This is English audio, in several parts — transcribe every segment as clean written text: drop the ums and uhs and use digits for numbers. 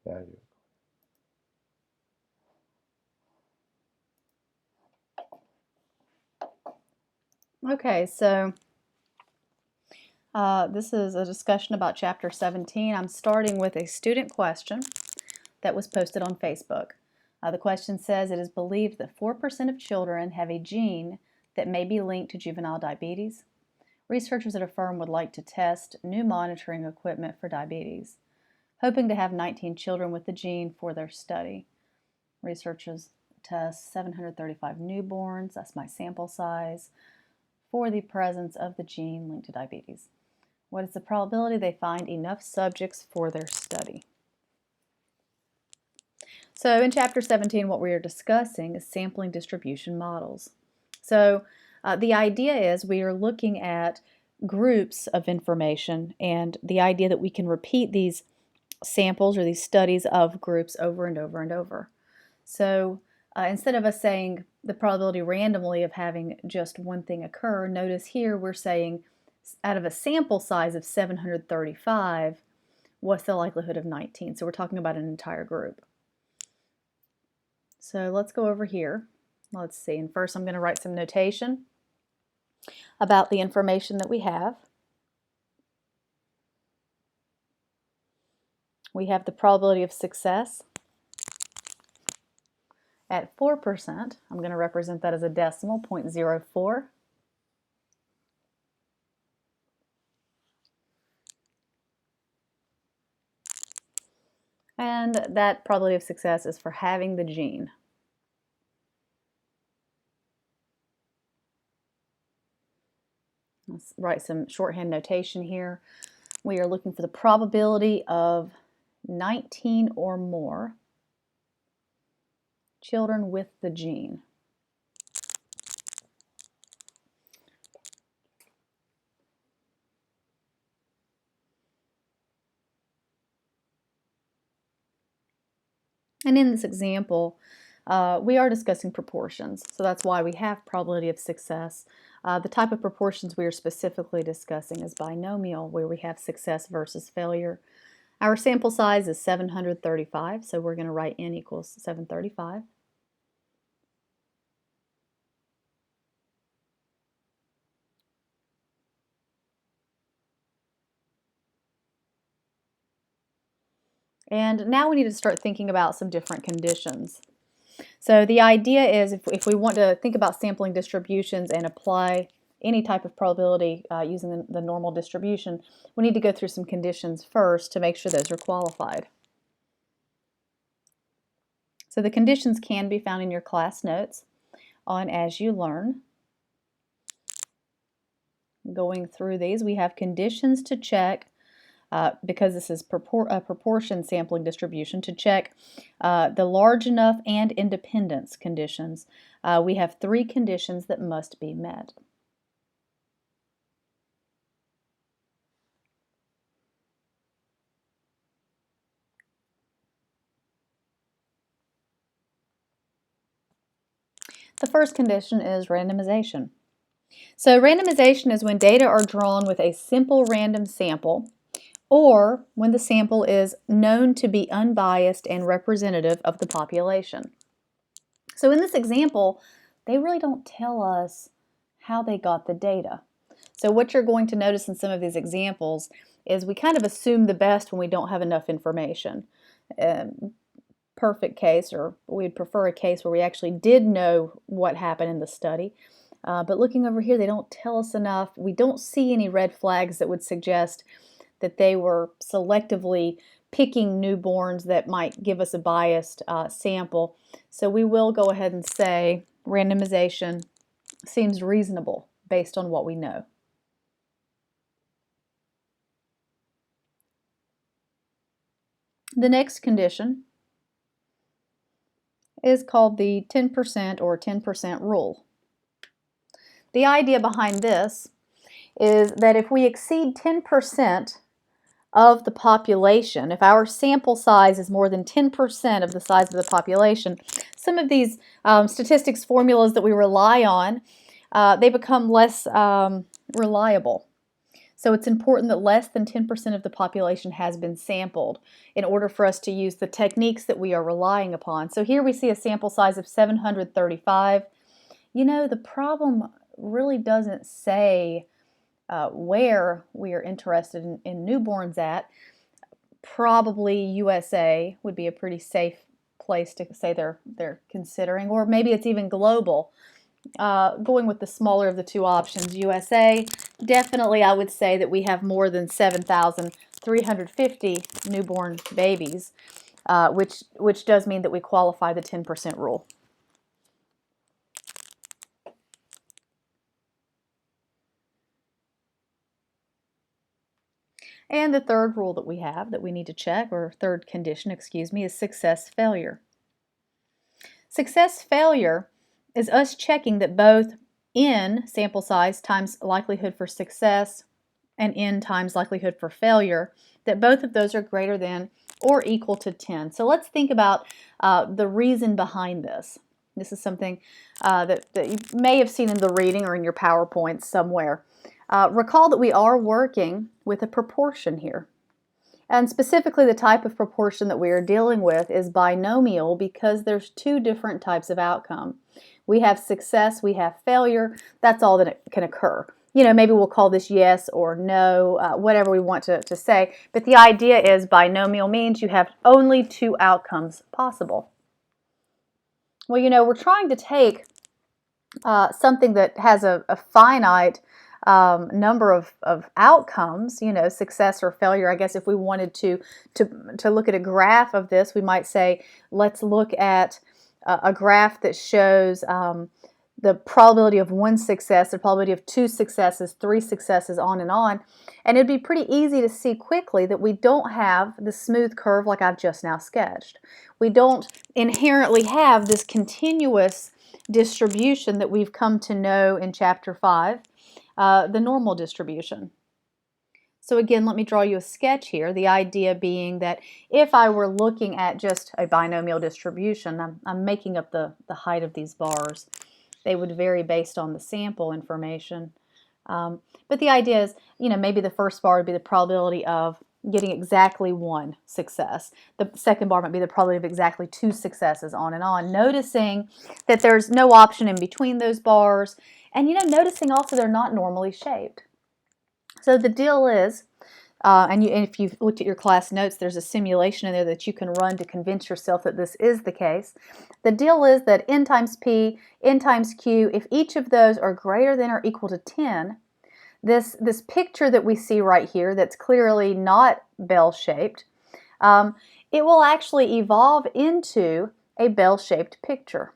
value. Okay, so this is a discussion about Chapter 17. I'm starting with a student question that was posted on Facebook. The question says, it is believed that 4% of children have a gene that may be linked to juvenile diabetes. Researchers at a firm would like to test new monitoring equipment for diabetes, hoping to have 19 children with the gene for their study. Researchers test 735 newborns, that's my sample size, for the presence of the gene linked to diabetes. What is the probability they find enough subjects for their study? So in Chapter 17, what we are discussing is sampling distribution models. So the idea is we are looking at groups of information, and the idea that we can repeat these samples or these studies of groups over and over and over. So instead of us saying the probability randomly of having just one thing occur, notice here we're saying out of a sample size of 735, what's the likelihood of 19? So we're talking about an entire group. So let's go over here. Let's see, and first I'm going to write some notation about the information that we have. We have the probability of success at 4%. I'm going to represent that as a decimal, 0.04. And that probability of success is for having the gene. Let's write some shorthand notation here. We are looking for the probability of 19 or more children with the gene. And in this example, we are discussing proportions, so that's why we have probability of success. The type of proportions we are specifically discussing is binomial, where we have success versus failure. Our sample size is 735, so we're going to write n equals 735. And now we need to start thinking about some different conditions. So the idea is if we want to think about sampling distributions and apply any type of probability using the normal distribution, we need to go through some conditions first to make sure those are qualified. So the conditions can be found in your class notes on As You Learn. Going through these, we have conditions to check because this is a proportion sampling distribution, to check the large enough and independence conditions. We have 3 conditions that must be met. The first condition is randomization. So randomization is when data are drawn with a simple random sample, or when the sample is known to be unbiased and representative of the population. So in this example, they really don't tell us how they got the data. So what you're going to notice in some of these examples is we kind of assume the best when we don't have enough information. Perfect case, or we'd prefer a case where we actually did know what happened in the study. But looking over here, they don't tell us enough. We don't see any red flags that would suggest that they were selectively picking newborns that might give us a biased sample. So we will go ahead and say randomization seems reasonable based on what we know. The next condition is called the 10% or 10% rule. The idea behind this is that if we exceed 10% of the population, if our sample size is more than 10% of the size of the population, some of these statistics formulas that we rely on, they become less reliable. So it's important that less than 10% of the population has been sampled in order for us to use the techniques that we are relying upon. So here we see a sample size of 735. You know, the problem really doesn't say where we are interested in newborns at. Probably USA would be a pretty safe place to say they're considering, or maybe it's even global. Going with the smaller of the two options, USA, definitely I would say that we have more than 7,350 newborn babies, which does mean that we qualify the 10% rule. And the third rule that we have that we need to check, or third condition, excuse me, is success failure. Success failure is us checking that both N, sample size, times likelihood for success, and N times likelihood for failure, that both of those are greater than or equal to 10. So let's think about the reason behind this. This is something that you may have seen in the reading or in your PowerPoint somewhere. Recall that we are working with a proportion here. And specifically the type of proportion that we are dealing with is binomial because there's two different types of outcome. We have success, we have failure. That's all that can occur. You know, maybe we'll call this yes or no, whatever we want to say. But the idea is binomial means you have only two outcomes possible. Well, you know, we're trying to take something that has a finite number of outcomes, you know, success or failure. I guess if we wanted to look at a graph of this, we might say, let's look at a graph that shows the probability of one success, the probability of two successes, three successes, on and on. And it'd be pretty easy to see quickly that we don't have the smooth curve like I've just now sketched. We don't inherently have this continuous distribution that we've come to know in Chapter 5. The normal distribution. So again, let me draw you a sketch here. The idea being that if I were looking at just a binomial distribution, I'm making up the height of these bars. They would vary based on the sample information. But the idea is, you know, maybe the first bar would be the probability of getting exactly one success. The second bar might be the probability of exactly two successes, on and on. Noticing that there's no option in between those bars. And, you know, noticing also they're not normally shaped. So the deal is, and if you've looked at your class notes, there's a simulation in there that you can run to convince yourself that this is the case. The deal is that N times P, N times Q, if each of those are greater than or equal to 10, this picture that we see right here that's clearly not bell-shaped, it will actually evolve into a bell-shaped picture.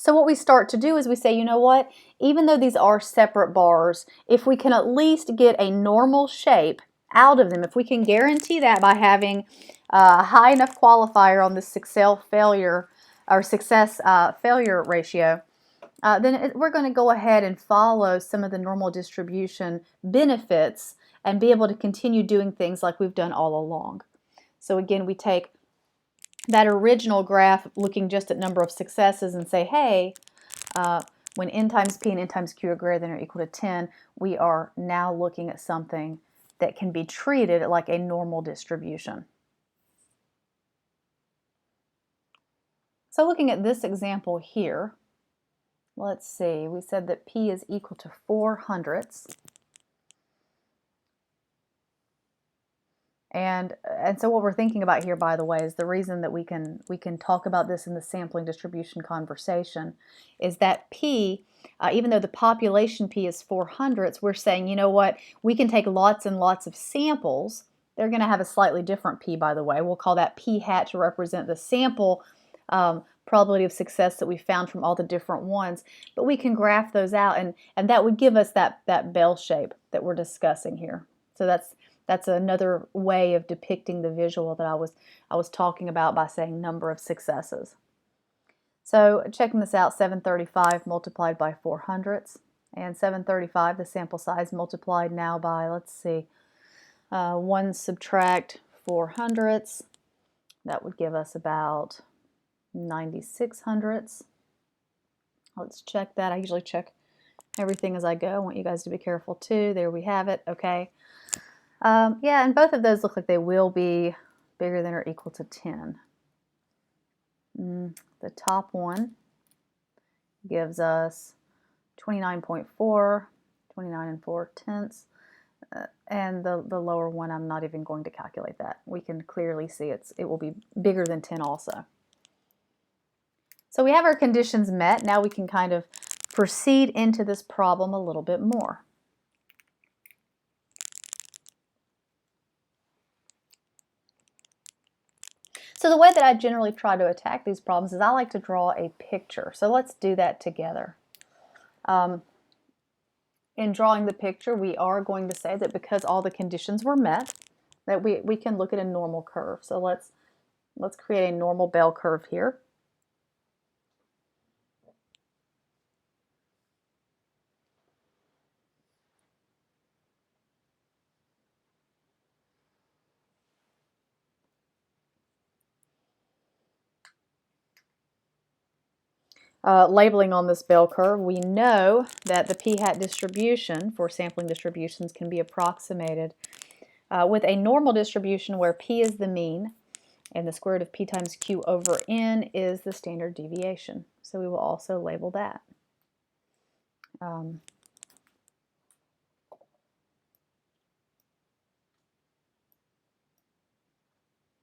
So what we start to do is we say, you know what, even though these are separate bars, if we can at least get a normal shape out of them, if we can guarantee that by having a high enough qualifier on the success failure ratio, then we're going to go ahead and follow some of the normal distribution benefits and be able to continue doing things like we've done all along. So again, we take that original graph looking just at number of successes and say, hey, when N times P and N times Q are greater than or equal to 10, we are now looking at something that can be treated like a normal distribution. So looking at this example here, let's see, we said that P is equal to 4/100ths. And so what we're thinking about here, by the way, is the reason that we can talk about this in the sampling distribution conversation is that P, even though the population P is 4/100ths, we're saying, you know what, we can take lots and lots of samples. They're going to have a slightly different P, by the way. We'll call that P hat to represent the sample probability of success that we found from all the different ones. But we can graph those out, and that would give us that bell shape that we're discussing here. So that's another way of depicting the visual that I was talking about by saying number of successes. So checking this out, 735 multiplied by 4/100ths, and 735, the sample size, multiplied now by, let's see, 1 subtract 4/100ths. That would give us about 96/100ths. Let's check that. I usually check everything as I go. I want you guys to be careful too. There we have it. Okay. Yeah, and both of those look like they will be bigger than or equal to 10. The top one gives us 29.4, 29 4/10. And the lower one, I'm not even going to calculate that. We can clearly see it will be bigger than 10 also. So we have our conditions met. Now we can kind of proceed into this problem a little bit more. So the way that I generally try to attack these problems is I like to draw a picture. So let's do that together. In drawing the picture, we are going to say that because all the conditions were met, that we can look at a normal curve. So let's create a normal bell curve here. Labeling on this bell curve, we know that the p-hat distribution for sampling distributions can be approximated with a normal distribution where p is the mean and the square root of p times q over n is the standard deviation. So we will also label that. Let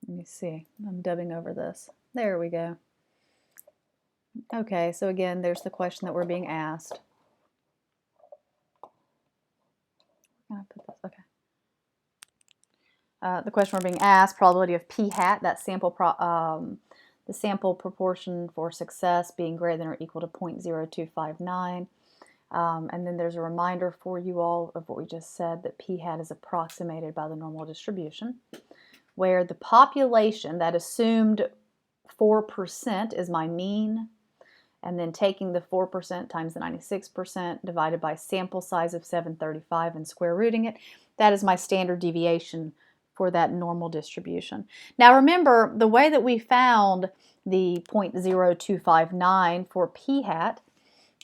me see, I'm dubbing over this. There we go. Okay, so again, there's the question that we're being asked. Okay. The question we're being asked, probability of p-hat, that the sample proportion for success being greater than or equal to 0.0259. And then there's a reminder for you all of what we just said, that p-hat is approximated by the normal distribution, where the population, that assumed 4% is my mean, and then taking the 4% times the 96% divided by sample size of 735 and square rooting it, that is my standard deviation for that normal distribution. Now remember, the way that we found the 0.0259 for p-hat,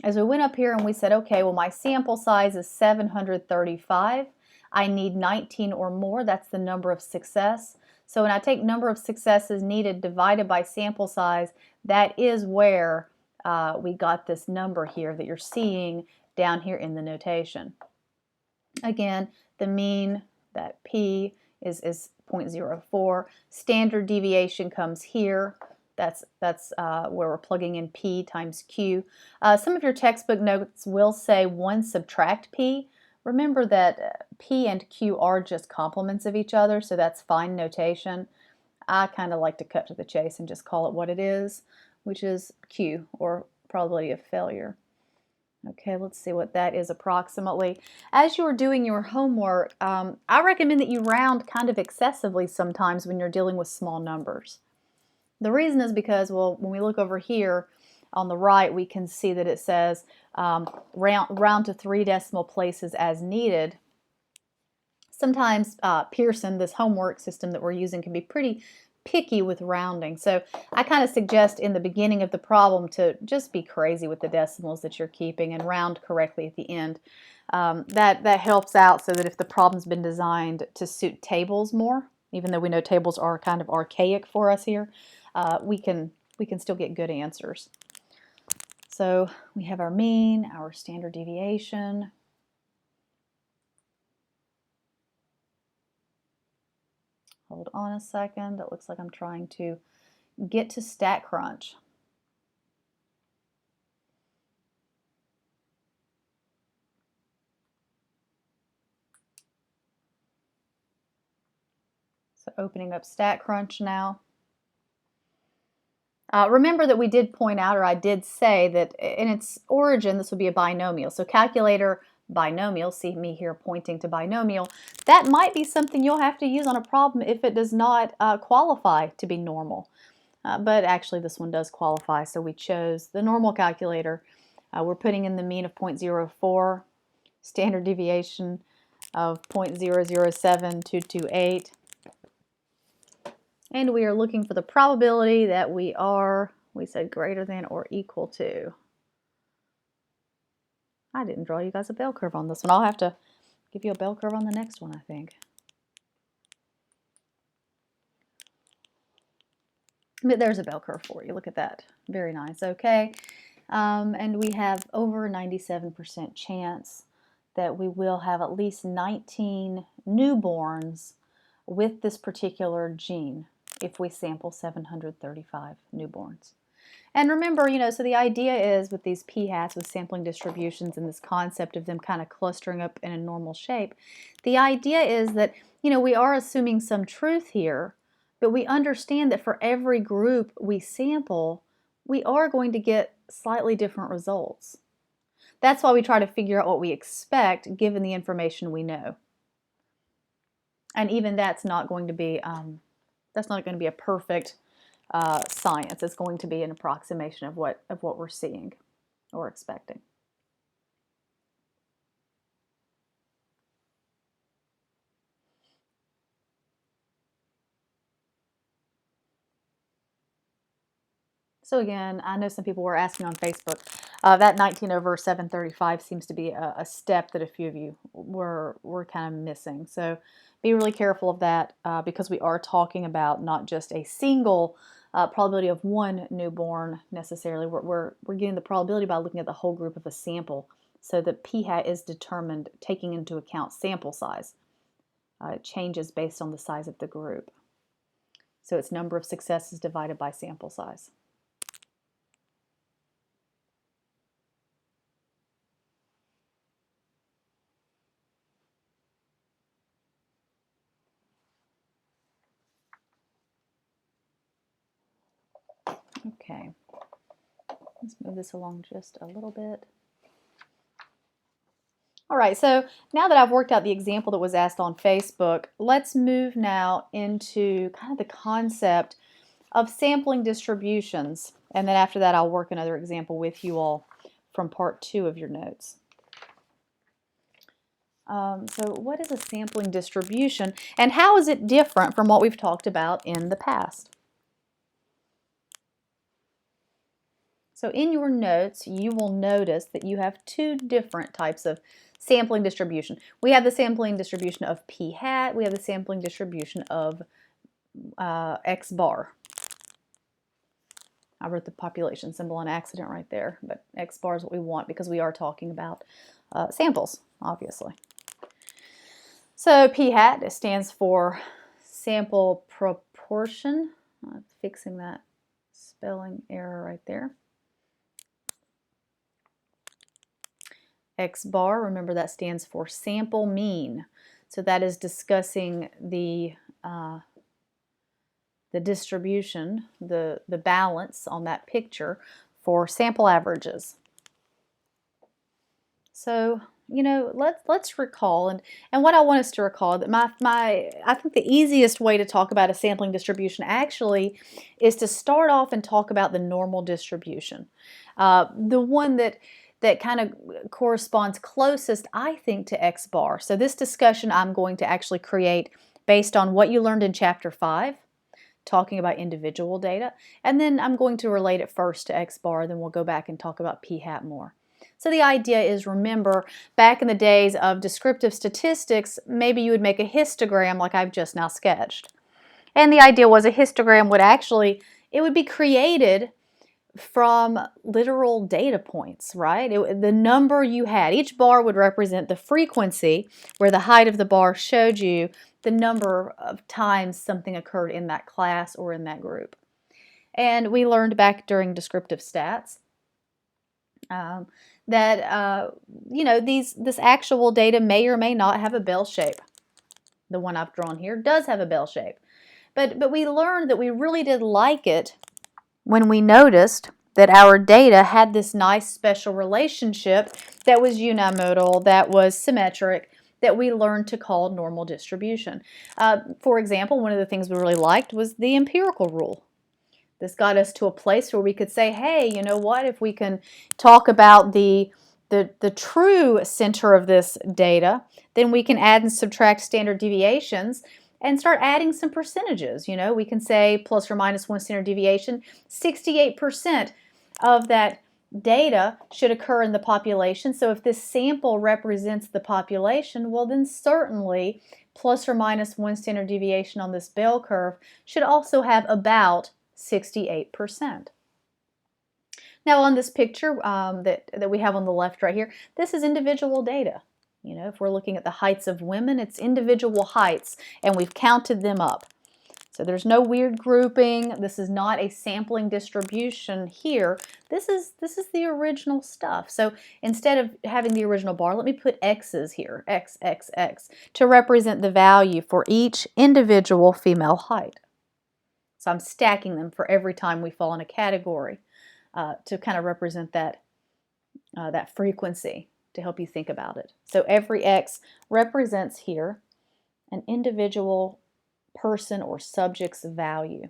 as we went up here and we said, okay, well my sample size is 735, I need 19 or more, that's the number of success. So when I take number of successes needed divided by sample size, that is where we got this number here that you're seeing down here in the notation. Again, the mean, that p, is 0.04. Standard deviation comes here. That's where we're plugging in p times q. Some of your textbook notes will say 1 subtract p. Remember that p and q are just complements of each other, so that's fine notation. I kind of like to cut to the chase and just call it what it is, which is q, or probability of failure. Okay, let's see what that is approximately. As you're doing your homework, I recommend that you round kind of excessively sometimes when you're dealing with small numbers. The reason is because, well, when we look over here on the right, we can see that it says round to 3 decimal places as needed. Sometimes Pearson, this homework system that we're using, can be pretty picky with rounding. So I kind of suggest in the beginning of the problem to just be crazy with the decimals that you're keeping and round correctly at the end. That helps out so that if the problem's been designed to suit tables more, even though we know tables are kind of archaic for us here, we can still get good answers. So we have our mean, our standard deviation. Hold on a second. It looks like I'm trying to get to StatCrunch. So opening up StatCrunch now. Remember that we did point out, or I did say, that in its origin this would be a binomial. So calculator binomial, see me here pointing to binomial, that might be something you'll have to use on a problem if it does not qualify to be normal. But actually this one does qualify, so we chose the normal calculator. We're putting in the mean of 0.04, standard deviation of 0.007228. And we are looking for the probability that we said greater than or equal to. I didn't draw you guys a bell curve on this one. I'll have to give you a bell curve on the next one, I think. But there's a bell curve for you. Look at that. Very nice. Okay. And we have over 97% chance that we will have at least 19 newborns with this particular gene if we sample 735 newborns. And remember, so the idea is with these p-hats, with sampling distributions and this concept of them kind of clustering up in a normal shape, the idea is that, we are assuming some truth here, but we understand that for every group we sample, we are going to get slightly different results. That's why we try to figure out what we expect given the information we know. And even that's not going to be a perfect science. It's going to be an approximation of what we're seeing or expecting. So again, I know some people were asking on Facebook, that 19 over 735 seems to be a step that a few of you were kind of missing. So be really careful of that because we are talking about not just a single probability of one newborn necessarily. We're getting the probability by looking at the whole group of a sample. So the p-hat is determined taking into account sample size. It changes based on the size of the group. So it's number of successes divided by sample size. Okay, let's move this along just a little bit. All right, so now that I've worked out the example that was asked on Facebook, let's move now into kind of the concept of sampling distributions. And then after that, I'll work another example with you all from part 2 of your notes. So what is a sampling distribution and how is it different from what we've talked about in the past? So in your notes, you will notice that you have 2 different types of sampling distribution. We have the sampling distribution of p-hat, we have the sampling distribution of x bar. I wrote the population symbol on accident right there, but x bar is what we want because we are talking about samples, obviously. So p-hat stands for sample proportion. I'm fixing that spelling error right there. X bar, remember that stands for sample mean. So that is discussing the distribution, the balance on that picture for sample averages. So, let's recall, and what I want us to recall, that I think the easiest way to talk about a sampling distribution actually is to start off and talk about the normal distribution. The one that kind of corresponds closest, I think, to X bar. So this discussion I'm going to actually create based on what you learned in Chapter 5, talking about individual data, and then I'm going to relate it first to X bar, then we'll go back and talk about p-hat more. So the idea is, remember, back in the days of descriptive statistics, maybe you would make a histogram like I've just now sketched. And the idea was a histogram would be created from literal data points, right? The number you had, each bar would represent the frequency, where the height of the bar showed you the number of times something occurred in that class or in that group. And we learned back during descriptive stats that this actual data may or may not have a bell shape. The one I've drawn here does have a bell shape. But we learned that we really did like it when we noticed that our data had this nice special relationship that was unimodal, that was symmetric, that we learned to call normal distribution. For example, one of the things we really liked was the empirical rule. This got us to a place where we could say, hey, you know what, if we can talk about the true center of this data, then we can add and subtract standard deviations and start adding some percentages. We can say plus or minus 1 standard deviation, 68% of that data should occur in the population. So if this sample represents the population, well then certainly plus or minus 1 standard deviation on this bell curve should also have about 68%. Now on this picture that we have on the left right here, this is individual data. You know, if we're looking at the heights of women, it's individual heights, and we've counted them up. So there's no weird grouping. This is not a sampling distribution here. This is the original stuff. So instead of having the original bar, let me put X's here, X, X, X, to represent the value for each individual female height. So I'm stacking them for every time we fall in a category to kind of represent that, that frequency to help you think about it. So every X represents here an individual person or subject's value.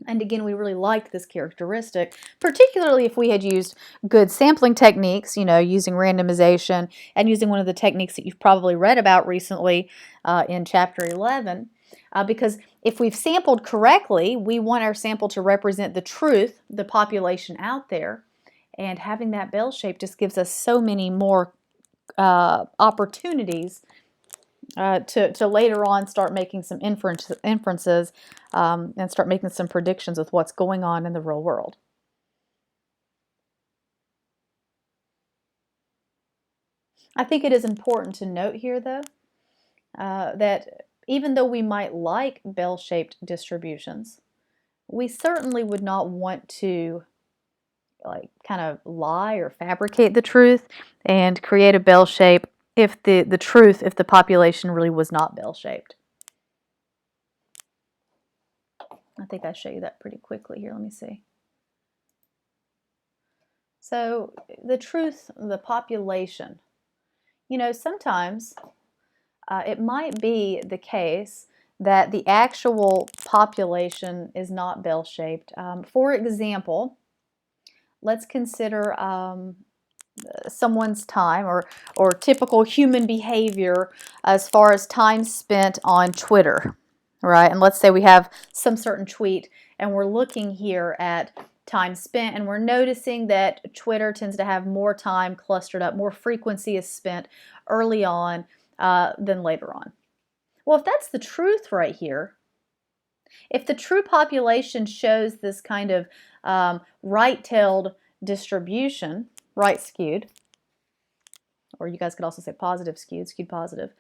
And again, we really liked this characteristic, particularly if we had used good sampling techniques, you know, using randomization and using one of the techniques that you've probably read about recently in Chapter 11. Because if we've sampled correctly, we want our sample to represent the truth, the population out there. And having that bell shape just gives us so many more opportunities to later on start making some inferences and start making some predictions with what's going on in the real world. I think it is important to note here, though, that even though we might like bell-shaped distributions, we certainly would not want to kind of lie or fabricate the truth and create a bell shape if the population really was not bell-shaped. I think I show you that pretty quickly here. Let me see. So the truth, the population, you know, sometimes it might be the case that the actual population is not bell-shaped. For example, let's consider someone's time or typical human behavior as far as time spent on Twitter, right? And let's say we have some certain tweet and we're looking here at time spent and we're noticing that Twitter tends to have more time clustered up, more frequency is spent early on than later on. Well, if that's the truth right here, if the true population shows this kind of right-tailed distribution, right skewed, or you guys could also say positive skewed, skewed positive,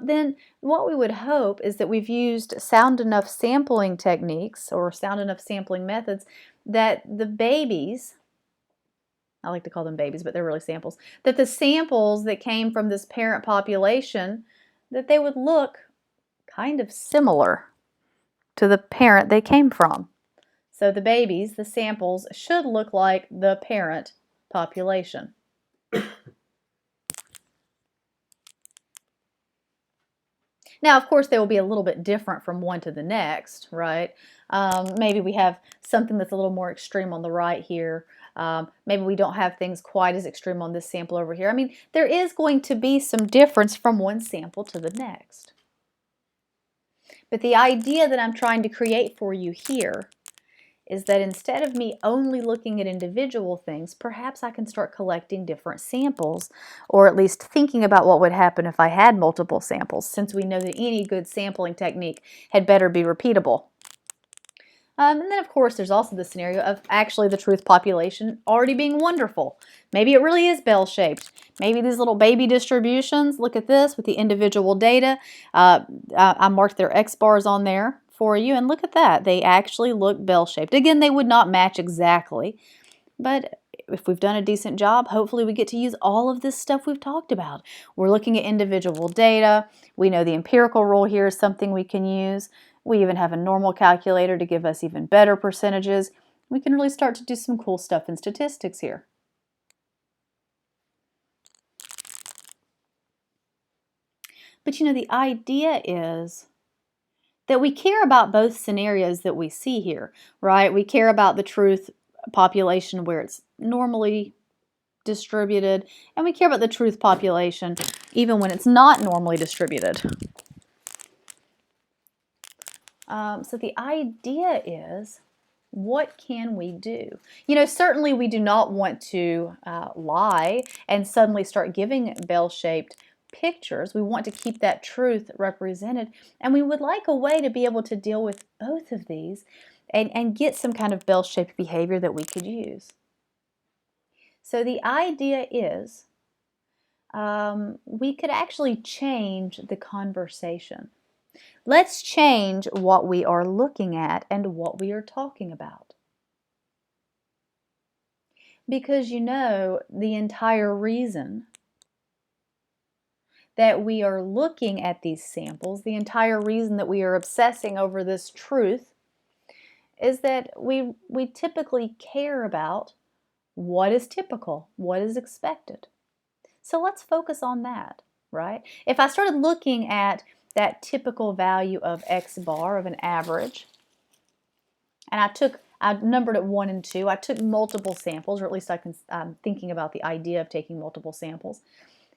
then what we would hope is that we've used sound enough sampling techniques or sound enough sampling methods that the babies, I like to call them babies, but they're really samples, that the samples that came from this parent population, that they would look kind of similar to the parent they came from. So the babies, the samples, should look like the parent population. Now, of course, they will be a little bit different from one to the next, right? Maybe we have something that's a little more extreme on the right here. Maybe we don't have things quite as extreme on this sample over here. I mean, there is going to be some difference from one sample to the next. But the idea that I'm trying to create for you here is that instead of me only looking at individual things, perhaps I can start collecting different samples, or at least thinking about what would happen if I had multiple samples, since we know that any good sampling technique had better be repeatable. And then, of course, there's also the scenario of actually the truth population already being wonderful. Maybe it really is bell-shaped. Maybe these little baby distributions, look at this with the individual data. I marked their X bars on there for you, and look at that. They actually look bell-shaped. Again, they would not match exactly, but if we've done a decent job, hopefully we get to use all of this stuff we've talked about. We're looking at individual data. We know the empirical rule here is something we can use. We even have a normal calculator to give us even better percentages. We can really start to do some cool stuff in statistics here. But you know, the idea is that we care about both scenarios that we see here, right? We care about the truth population where it's normally distributed, and we care about the truth population even when it's not normally distributed. So the idea is What can we do? You know, certainly we do not want to lie and suddenly start giving bell-shaped pictures. We want to keep that truth represented, and we would like a way to be able to deal with both of these and get some kind of bell-shaped behavior that we could use. So the idea is we could actually change the conversation. Let's change what we are looking at and what we are talking about. Because you know, the entire reason that we are looking at these samples, the entire reason that we are obsessing over this truth, is that we typically care about what is typical, what is expected. So let's focus on that, right? If I started looking at that typical value of X bar, of an average, and I numbered it 1 and 2. I took multiple samples, or at least I'm thinking about the idea of taking multiple samples.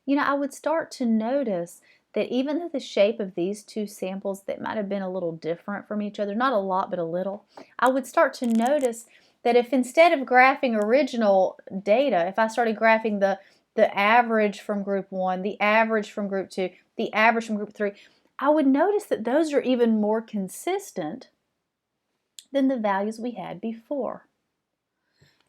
You know, I would start to notice that even though the shape of these two samples that might have been a little different from each other, not a lot, but a little, I would start to notice that if instead of graphing original data, if I started graphing the average from group 1, the average from group 2, the average from group 3, I would notice that those are even more consistent than the values we had before.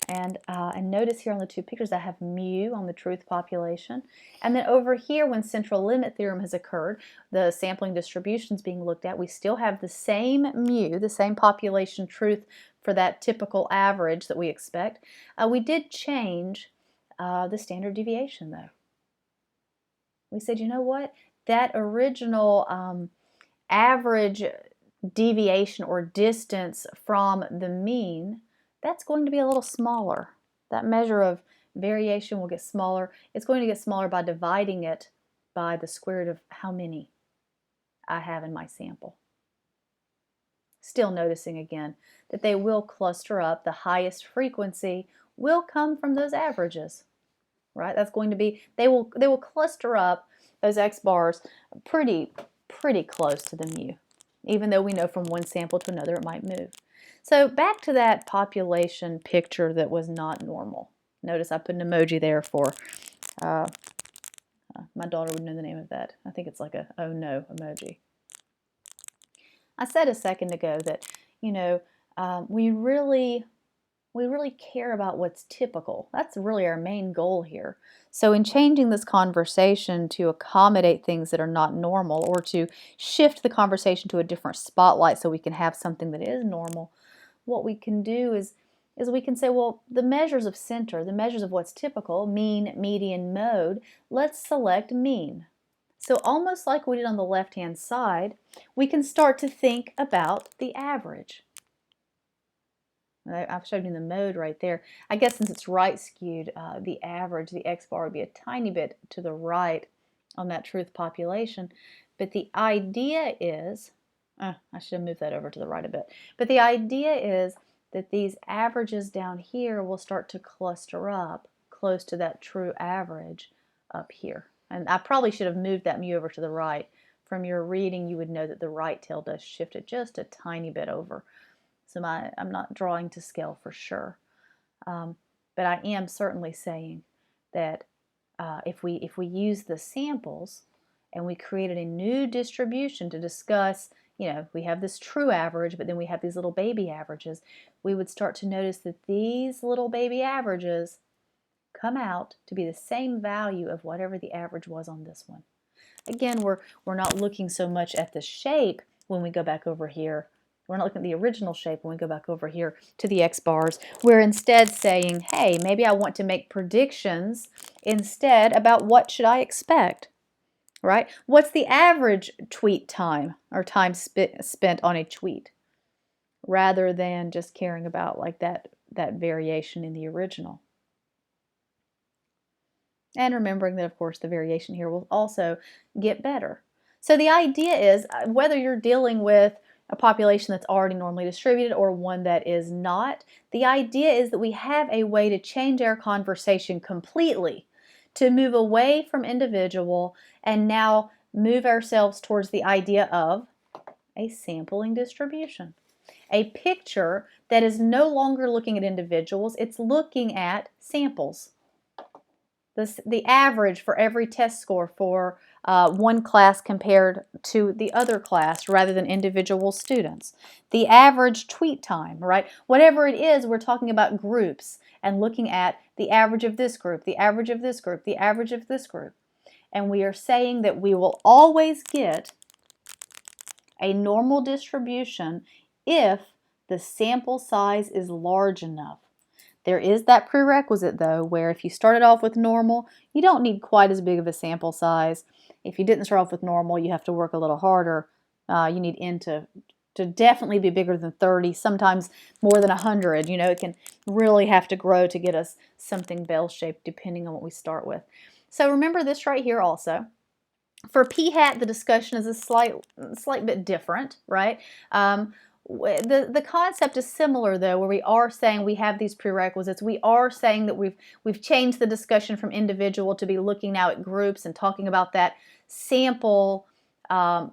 And notice here on the two pictures I have mu on the truth population. And then over here, when central limit theorem has occurred, the sampling distributions being looked at, we still have the same mu, the same population truth for that typical average that we expect. We did change the standard deviation though. We said, you know what? That original average deviation or distance from the mean, that's going to be a little smaller. That measure of variation will get smaller. It's going to get smaller by dividing it by the square root of how many I have in my sample. Still noticing again that they will cluster up. The highest frequency will come from those averages, right? That's going to be, they will cluster up those X bars pretty close to the mu, even though we know from one sample to another it might move. So back to that population picture that was not normal. Notice I put an emoji there for, my daughter would know the name of that. I think it's like a oh no emoji. I said a second ago that, you know, we really care about what's typical. That's really our main goal here. So in changing this conversation to accommodate things that are not normal, or to shift the conversation to a different spotlight so we can have something that is normal, what we can do is we can say, well, the measures of center, the measures of what's typical, mean, median, mode, let's select mean. So almost like we did on the left-hand side, we can start to think about the average. I've showed you the mode right there. I guess since it's right skewed, the average, the X bar would be a tiny bit to the right on that truth population. But the idea is, I should have moved that over to the right a bit. But the idea is that these averages down here will start to cluster up close to that true average up here. And I probably should have moved that mu over to the right. From your reading, you would know that the right tail does shift it just a tiny bit over. So I'm not drawing to scale for sure. But I am certainly saying that if we use the samples and we created a new distribution to discuss, you know, we have this true average, but then we have these little baby averages, we would start to notice that these little baby averages come out to be the same value of whatever the average was on this one. Again, we're not looking so much at the shape when we go back over here. We're not looking at the original shape when we go back over here to the X bars. We're instead saying, hey, maybe I want to make predictions instead about what should I expect, right? What's the average tweet time, or time spent on a tweet, rather than just caring about like that variation in the original. And remembering that, of course, the variation here will also get better. So the idea is, whether you're dealing with a population that's already normally distributed or one that is not, the idea is that we have a way to change our conversation completely, to move away from individual and now move ourselves towards the idea of a sampling distribution. A picture that is no longer looking at individuals, it's looking at samples. The average for every test score for one class compared to the other class rather than individual students. The average tweet time, right? Whatever it is, we're talking about groups and looking at the average of this group, the average of this group, the average of this group. And we are saying that we will always get a normal distribution if the sample size is large enough. There is that prerequisite though, where if you started off with normal, you don't need quite as big of a sample size. If you didn't start off with normal, you have to work a little harder. You need N to definitely be bigger than 30, sometimes more than 100. You know, it can really have to grow to get us something bell-shaped depending on what we start with. So remember this right here also. For p-hat, the discussion is a slight bit different, right? The concept is similar though, where we are saying we have these prerequisites. We are saying that we've changed the discussion from individual to be looking now at groups and talking about that sample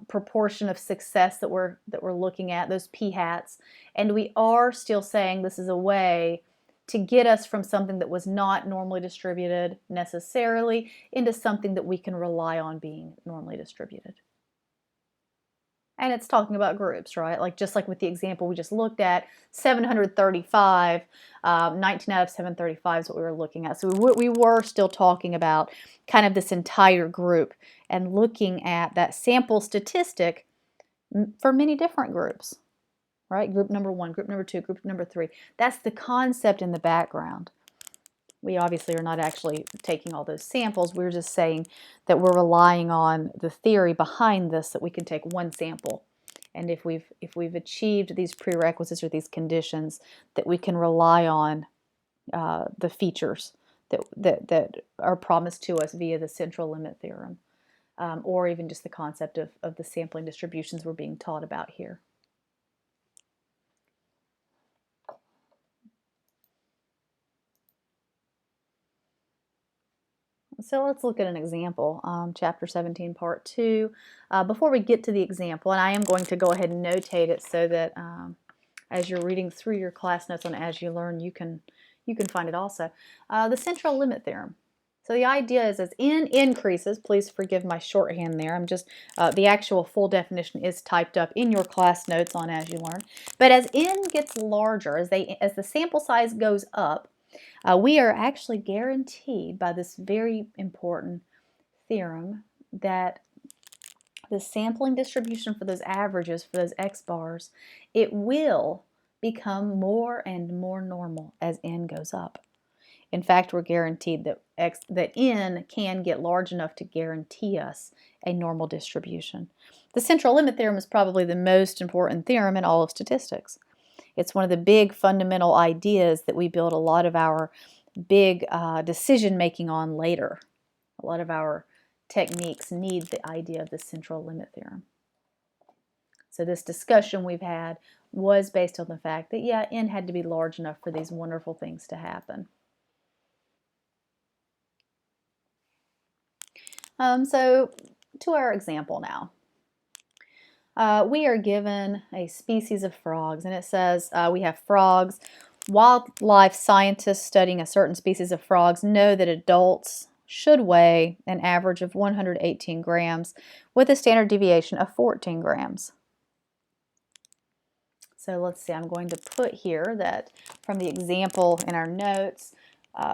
proportion of success that we're looking at, those p-hats. And we are still saying this is a way to get us from something that was not normally distributed necessarily into something that we can rely on being normally distributed. And it's talking about groups, right? Like just like with the example we just looked at, 735, 19 out of 735 is what we were looking at. So we were still talking about kind of this entire group and looking at that sample statistic for many different groups, right? Group number 1, group number 2, group number 3. That's the concept in the background. We obviously are not actually taking all those samples. We're just saying that we're relying on the theory behind this, that we can take one sample. And if we've achieved these prerequisites or these conditions, that we can rely on the features that are promised to us via the central limit theorem, or even just the concept of the sampling distributions we're being taught about here. So let's look at an example, chapter 17, part 2. Before we get to the example, and I am going to go ahead and notate it so that as you're reading through your class notes on As You Learn, you can find it also. The central limit theorem. So the idea is as n increases, please forgive my shorthand there, I'm just, the actual full definition is typed up in your class notes on As You Learn. But as n gets larger, as the sample size goes up, we are actually guaranteed by this very important theorem that the sampling distribution for those averages, for those x bars, it will become more and more normal as n goes up. In fact, we're guaranteed that n can get large enough to guarantee us a normal distribution. The central limit theorem is probably the most important theorem in all of statistics. It's one of the big fundamental ideas that we build a lot of our big decision making on later. A lot of our techniques need the idea of the central limit theorem. So this discussion we've had was based on the fact that, yeah, n had to be large enough for these wonderful things to happen. So to our example now. We are given a species of frogs, and it says we have frogs. Wildlife scientists studying a certain species of frogs know that adults should weigh an average of 118 grams with a standard deviation of 14 grams. So let's see, I'm going to put here that from the example in our notes,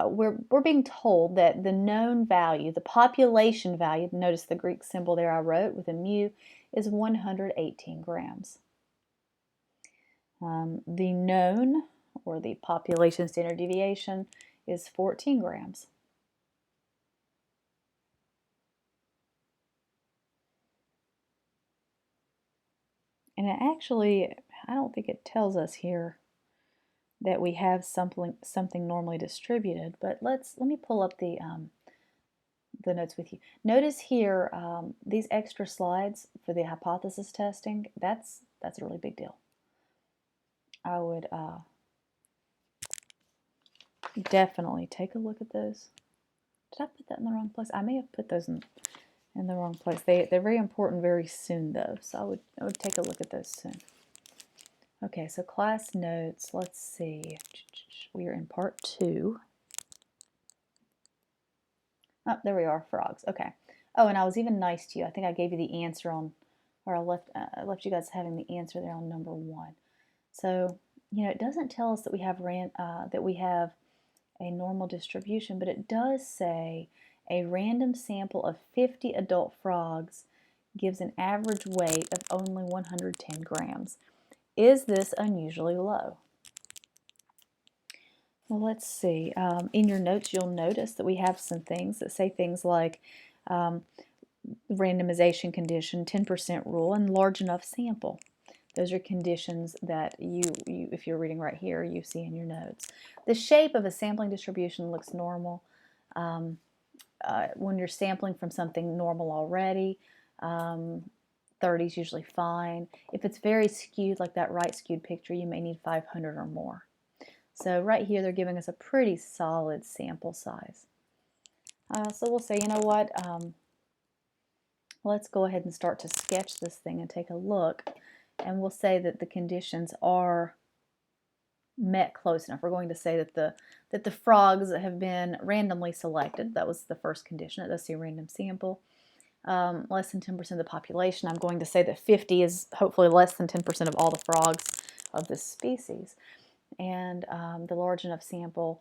we're being told that the known value, the population value, notice the Greek symbol there I wrote with a mu, is 118 grams. The known, or the population standard deviation, is 14 grams. And it actually, I don't think it tells us here that we have something normally distributed, but let me pull up the notes with you. Notice here these extra slides for the hypothesis testing. That's a really big deal. I would definitely take a look at those. Did I put that in the wrong place? I may have put those in the wrong place. They're very important very soon though, so I would take a look at those soon. Okay, so class notes, let's see. We are in part 2. Oh, there we are, frogs. Okay. Oh, and I was even nice to you. I think I gave you the answer on, or I left you guys having the answer there on number 1. So, it doesn't tell us that we have a normal distribution, but it does say a random sample of 50 adult frogs gives an average weight of only 110 grams. Is this unusually low? Well, let's see. In your notes, you'll notice that we have some things that say things like um, randomization condition, 10% rule, and large enough sample. Those are conditions that if you're reading right here, you see in your notes. The shape of a sampling distribution looks normal. When you're sampling from something normal already, 30 is usually fine. If it's very skewed, like that right skewed picture, you may need 500 or more. So right here, they're giving us a pretty solid sample size. So we'll say, you know what, let's go ahead and start to sketch this thing and take a look. And we'll say that the conditions are met close enough. We're going to say that the frogs have been randomly selected. That was the first condition. It does say random sample. Less than 10% of the population. I'm going to say that 50 is hopefully less than 10% of all the frogs of this species. And the large enough sample,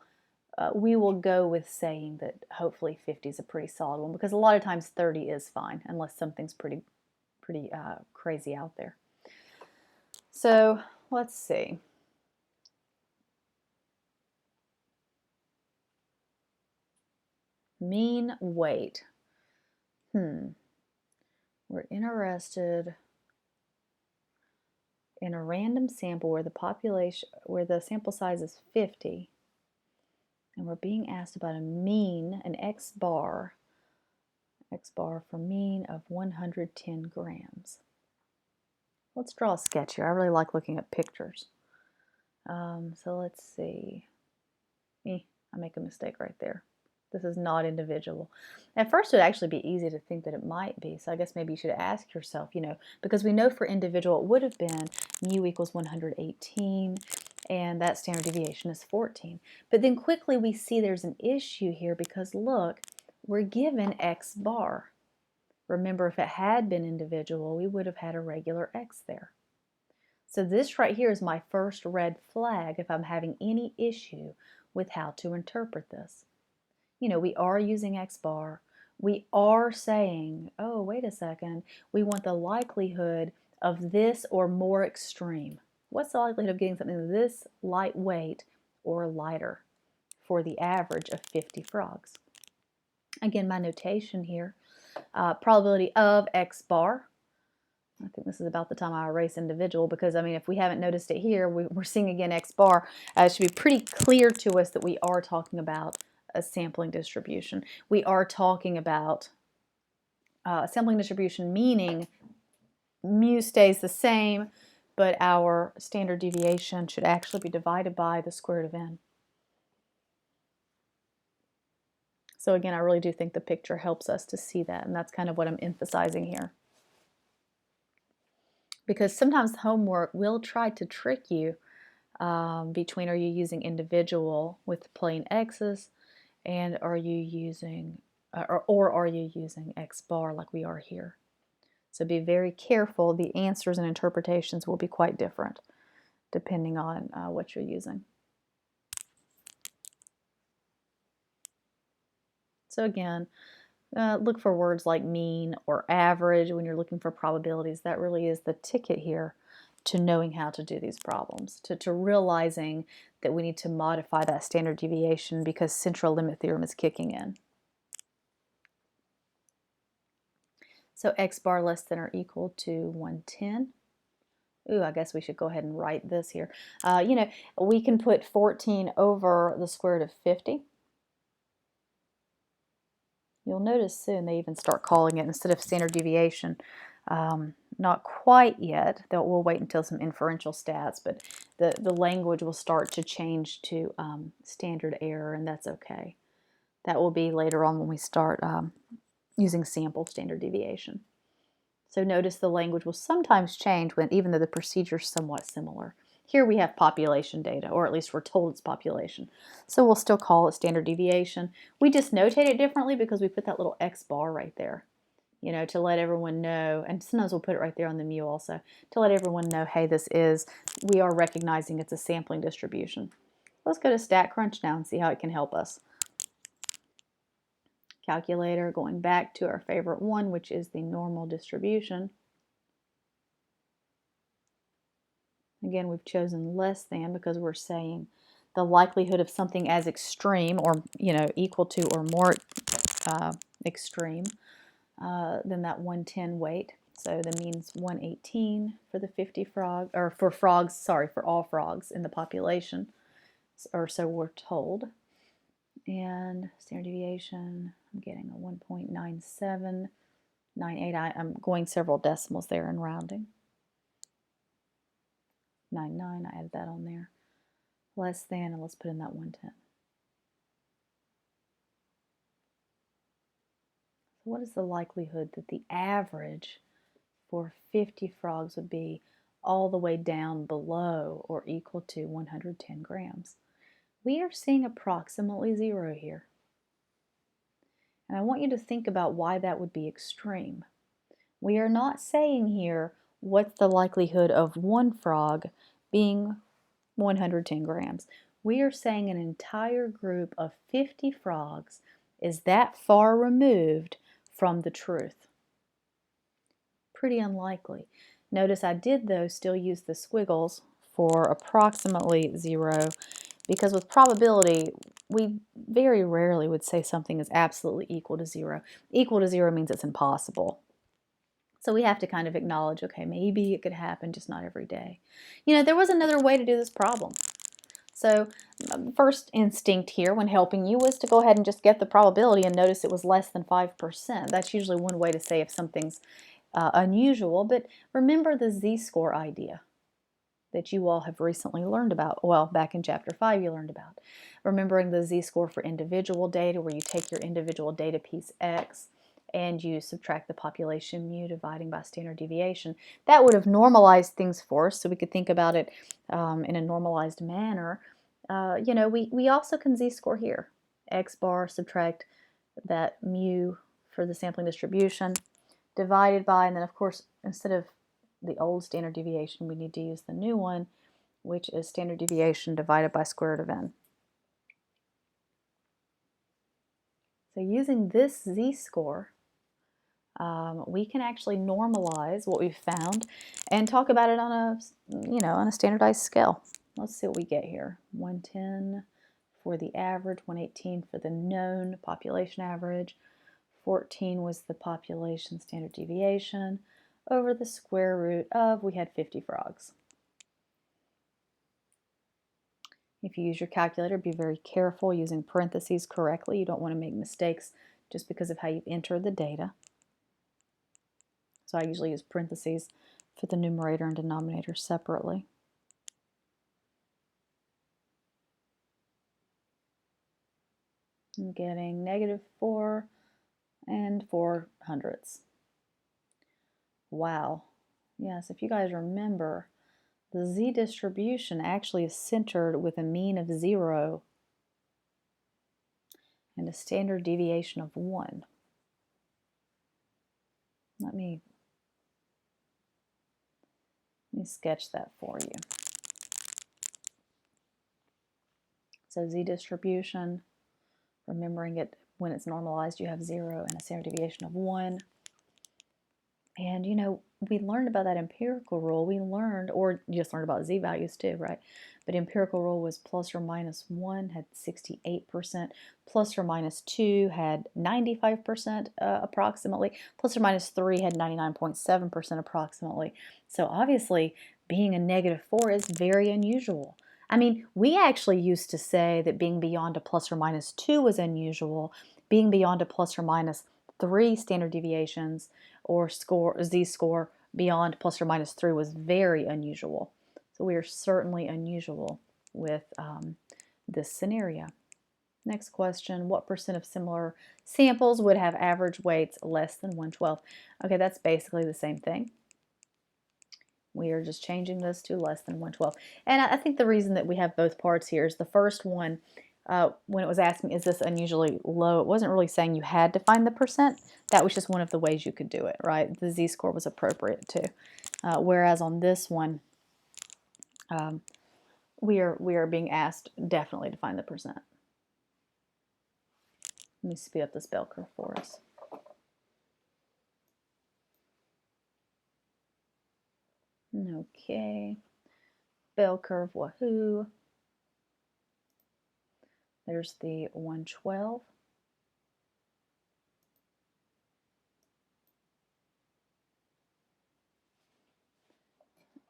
we will go with saying that hopefully 50 is a pretty solid one, because a lot of times 30 is fine unless something's pretty crazy out there. So let's see. Mean weight. We're interested in a random sample where the sample size is 50, and we're being asked about a mean, an X bar for mean of 110 grams. Let's draw a sketch here. I really like looking at pictures. So let's see. I make a mistake right there. This is not individual. At first, it would actually be easy to think that it might be. So I guess maybe you should ask yourself, because we know for individual it would have been mu equals 118, and that standard deviation is 14. But then quickly we see there's an issue here because look, we're given X bar. Remember, if it had been individual, we would have had a regular X there. So this right here is my first red flag if I'm having any issue with how to interpret this. We are using X bar. We are saying, oh, wait a second, we want the likelihood of this or more extreme. What's the likelihood of getting something this lightweight or lighter for the average of 50 frogs? Again, my notation here, probability of X bar. I think this is about the time I erase individual, because if we haven't noticed it here, we're seeing again X bar. It should be pretty clear to us that we are talking about a sampling distribution. We are talking about sampling distribution, meaning mu stays the same, but our standard deviation should actually be divided by the square root of n. So again, I really do think the picture helps us to see that, and that's kind of what I'm emphasizing here. Because sometimes homework will try to trick you between, are you using individual with plain x's, and are you using or are you using X bar like we are here? So be very careful. The answers and interpretations will be quite different depending on what you're using. So again, look for words like mean or average when you're looking for probabilities. That really is the ticket here to knowing how to do these problems, to realizing that we need to modify that standard deviation because central limit theorem is kicking in. So X bar less than or equal to 110. Ooh, I guess we should go ahead and write this here. We can put 14 over the square root of 50. You'll notice soon they even start calling it, instead of standard deviation, not quite yet. We'll wait until some inferential stats, but the language will start to change to standard error, and that's okay. That will be later on when we start using sample standard deviation. So notice the language will sometimes change even though the procedure is somewhat similar. Here we have population data, or at least we're told it's population. So we'll still call it standard deviation. We just notate it differently because we put that little X bar right there, you know, to let everyone know, and sometimes we'll put it right there on the mu also, to let everyone know, hey, we are recognizing it's a sampling distribution. Let's go to StatCrunch now and see how it can help us. Calculator, going back to our favorite one, which is the normal distribution. Again, we've chosen less than because we're saying the likelihood of something as extreme, or equal to or more extreme than that 110 weight. So that means 118 for the 50 frog, or for frogs, sorry, for all frogs in the population, or so we're told. And standard deviation, I'm getting a 1.9798. I'm going several decimals there and rounding. 99, I added that on there. Less than, and let's put in that 110. So what is the likelihood that the average for 50 frogs would be all the way down below or equal to 110 grams? We are seeing approximately 0 here. And I want you to think about why that would be extreme. We are not saying here what's the likelihood of one frog being 110 grams. We are saying an entire group of 50 frogs is that far removed from the truth. Pretty unlikely. Notice I did, though, still use the squiggles for approximately 0, because with probability, we very rarely would say something is absolutely equal to 0. Equal to 0 means it's impossible. So we have to kind of acknowledge, okay, maybe it could happen, just not every day. There was another way to do this problem. So first instinct here when helping you was to go ahead and just get the probability and notice it was less than 5%. That's usually one way to say if something's unusual. But remember the z-score idea that you all have recently learned about. Well, back in chapter 5 you learned about. Remembering the z-score for individual data, where you take your individual data piece x and you subtract the population mu dividing by standard deviation. That would have normalized things for us, so we could think about it in a normalized manner. We also can z-score here. X bar, subtract that mu for the sampling distribution, divided by, and then of course, instead of the old standard deviation, we need to use the new one, which is standard deviation divided by square root of n. So using this z-score, we can actually normalize what we've found and talk about it on a standardized scale. Let's see what we get here. 110 for the average, 118 for the known population average, 14 was the population standard deviation over the square root of, we had 50 frogs. If you use your calculator, be very careful using parentheses correctly. You don't want to make mistakes just because of how you've entered the data. So I usually use parentheses for the numerator and denominator separately. I'm getting -4 and 4/100ths. Wow. Yes, if you guys remember, the z distribution actually is centered with a mean of 0 and a standard deviation of 1. Let me sketch that for you. So z distribution, remembering it when it's normalized, you have 0 and a standard deviation of 1. And we learned about that empirical rule. We learned, or just learned about z-values too, right? But empirical rule was ±1 had 68%, ±2 had 95% approximately, ±3 had 99.7% approximately. So obviously, being a -4 is very unusual. I mean, we actually used to say that being beyond a ±2 was unusual. Being beyond a ±3 standard deviations or z-score beyond ±3 was very unusual. So we are certainly unusual with this scenario. Next question, what % of similar samples would have average weights less than 1/12? Okay, that's basically the same thing. We are just changing this to less than 112. And I think the reason that we have both parts here is the first one, when it was asking, is this unusually low, it wasn't really saying you had to find the percent. That was just one of the ways you could do it, right? The z-score was appropriate too. Whereas on this one, we are being asked definitely to find the percent. Let me speed up this bell curve for us. Okay, bell curve, wahoo. There's the 112.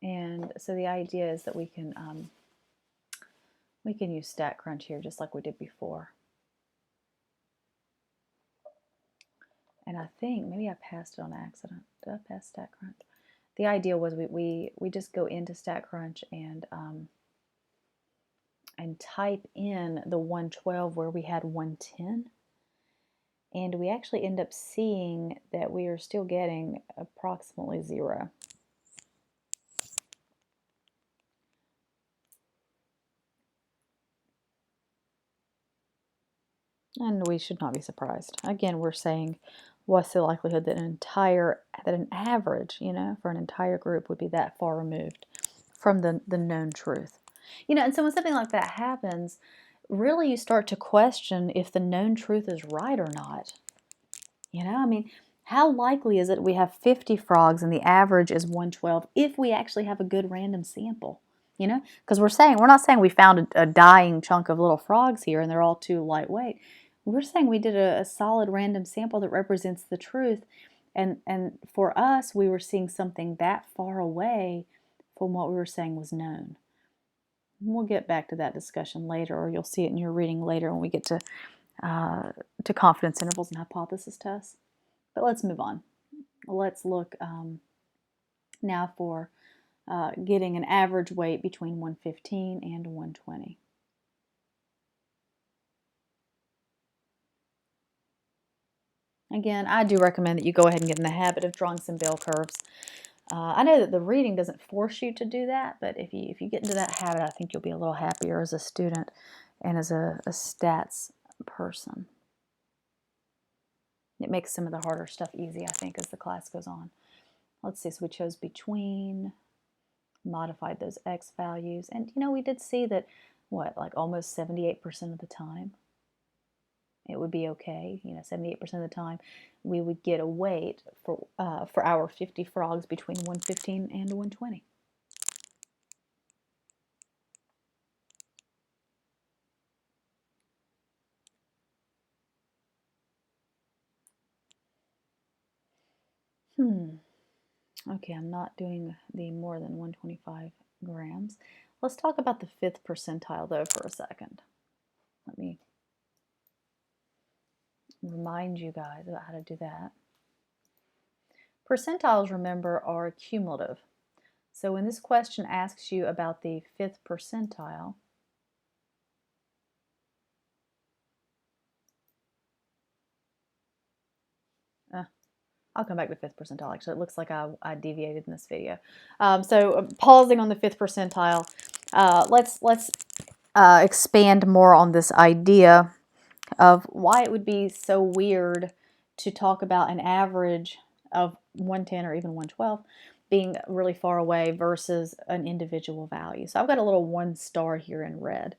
And so the idea is that we can use StatCrunch here just like we did before. And I think maybe I passed it on accident. Did I pass StatCrunch? The idea was we just go into StatCrunch and type in the 112 where we had 110. And we actually end up seeing that we are still getting approximately 0. And we should not be surprised. Again, we're saying what's the likelihood that an average, for an entire group would be that far removed from the known truth. And so when something like that happens, really you start to question if the known truth is right or not. I mean, how likely is it we have 50 frogs and the average is 112 if we actually have a good random sample? Because we're not saying we found a dying chunk of little frogs here and they're all too lightweight. We're saying we did a solid random sample that represents the truth. And for us, we were seeing something that far away from what we were saying was known. We'll get back to that discussion later, or you'll see it in your reading later when we get to confidence intervals and hypothesis tests. But let's move on. Let's look now for getting an average weight between 115 and 120. Again, I do recommend that you go ahead and get in the habit of drawing some bell curves. I know that the reading doesn't force you to do that, but if you get into that habit, I think you'll be a little happier as a student and as a stats person. It makes some of the harder stuff easy, I think, as the class goes on. Let's see, so we chose between, modified those x values, and we did see that, like almost 78% of the time, it would be okay. 78% of the time, we would get a weight for our 50 frogs between 115 and 120. Okay, I'm not doing the more than 125 grams. Let's talk about the 5th percentile, though, for a second. Let me remind you guys about how to do that. Percentiles, remember, are cumulative. So when this question asks you about the 5th percentile, I'll come back to 5th percentile. Actually, it looks like I deviated in this video. So pausing on the 5th percentile, let's expand more on this idea of why it would be so weird to talk about an average of 110 or even 112 being really far away versus an individual value. So I've got a little 1 star here in red.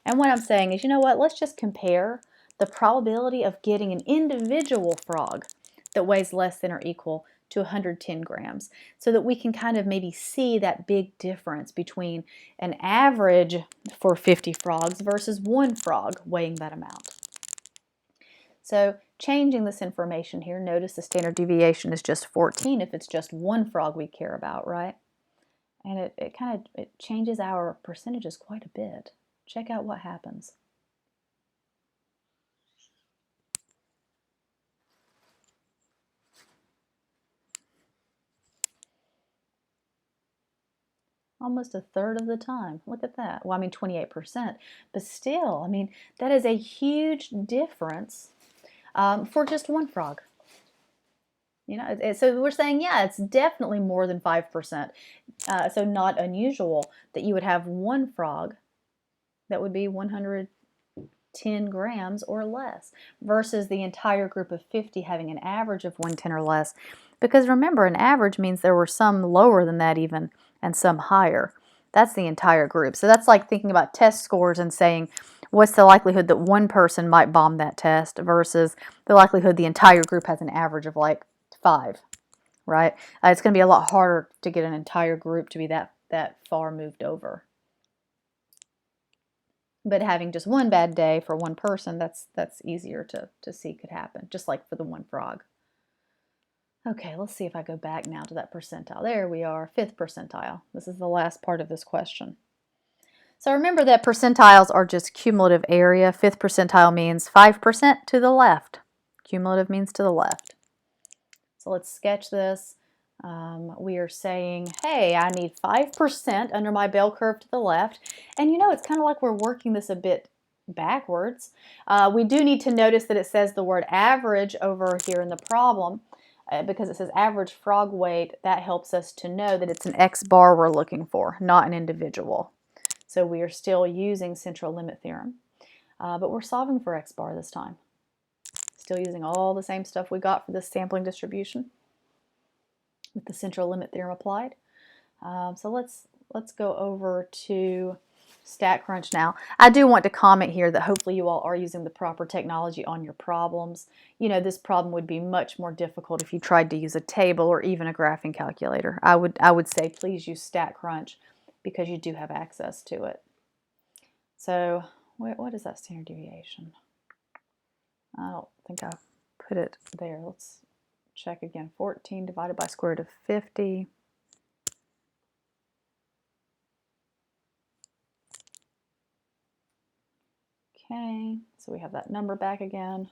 And what I'm saying is, let's just compare the probability of getting an individual frog that weighs less than or equal to 110 grams so that we can kind of maybe see that big difference between an average for 50 frogs versus 1 frog weighing that amount. So changing this information here, notice the standard deviation is just 14 if it's just 1 frog we care about, right? And it changes our percentages quite a bit. Check out what happens. Almost a third of the time. Look at that. Well, I mean 28%, but still, I mean, that is a huge difference for just 1 frog. You know, so we're saying, yeah, it's definitely more than 5%. So not unusual that you would have one frog that would be 110 grams or less versus the entire group of 50 having an average of 110 or less. Because remember, an average means there were some lower than that even and some higher. That's the entire group. So that's like thinking about test scores and saying, what's the likelihood that one person might bomb that test versus the likelihood the entire group has an average of like 5, right? It's going to be a lot harder to get an entire group to be that far moved over. But having just one bad day for one person, that's easier to see could happen, just like for the one frog. Okay, let's see if I go back now to that percentile. There we are, 5th percentile. This is the last part of this question. So remember that percentiles are just cumulative area. 5th percentile means 5% to the left. Cumulative means to the left. So let's sketch this. We are saying, hey, I need 5% under my bell curve to the left. And you know, it's kind of like we're working this a bit backwards. We do need to notice that it says the word average over here in the problem. Because it says average frog weight, that helps us to know that it's an X bar we're looking for, not an individual. So we are still using central limit theorem, but we're solving for X bar this time. Still using all the same stuff we got for this sampling distribution with the central limit theorem applied. So let's go over to StatCrunch now. I do want to comment here that hopefully you all are using the proper technology on your problems. You know, this problem would be much more difficult if you tried to use a table or even a graphing calculator. I would say please use StatCrunch because you do have access to it. So what is that standard deviation? I don't think I put it there. Let's check again. 14 divided by square root of 50. Okay, so we have that number back again.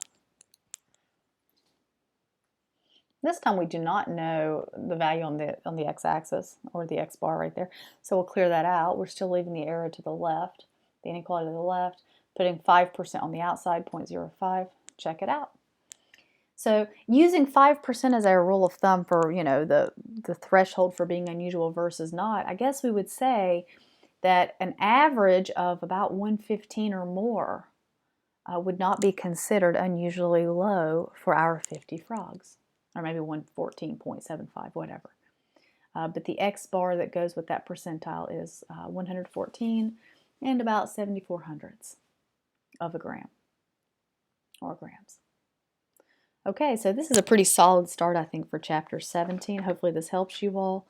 This time we do not know the value on the x-axis or the x bar right there, so we'll clear that out. We're still leaving the error to the left, the inequality to the left, putting 5% on the outside, 0.05. Check it out. So using 5% as our rule of thumb for, you know, the threshold for being unusual versus not, I guess we would say that an average of about 115 or more would not be considered unusually low for our 50 frogs, or maybe 114.75, whatever. But the X bar that goes with that percentile is 114 and about 74 hundredths of a gram, or grams. Okay, so this is a pretty solid start, I think, for Chapter 17. Hopefully this helps you all.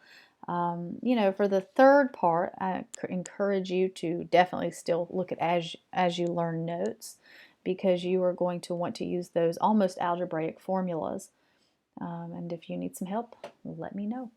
You know, for the third part, I encourage you to definitely still look at as you learn notes, because you are going to want to use those almost algebraic formulas. And if you need some help, let me know.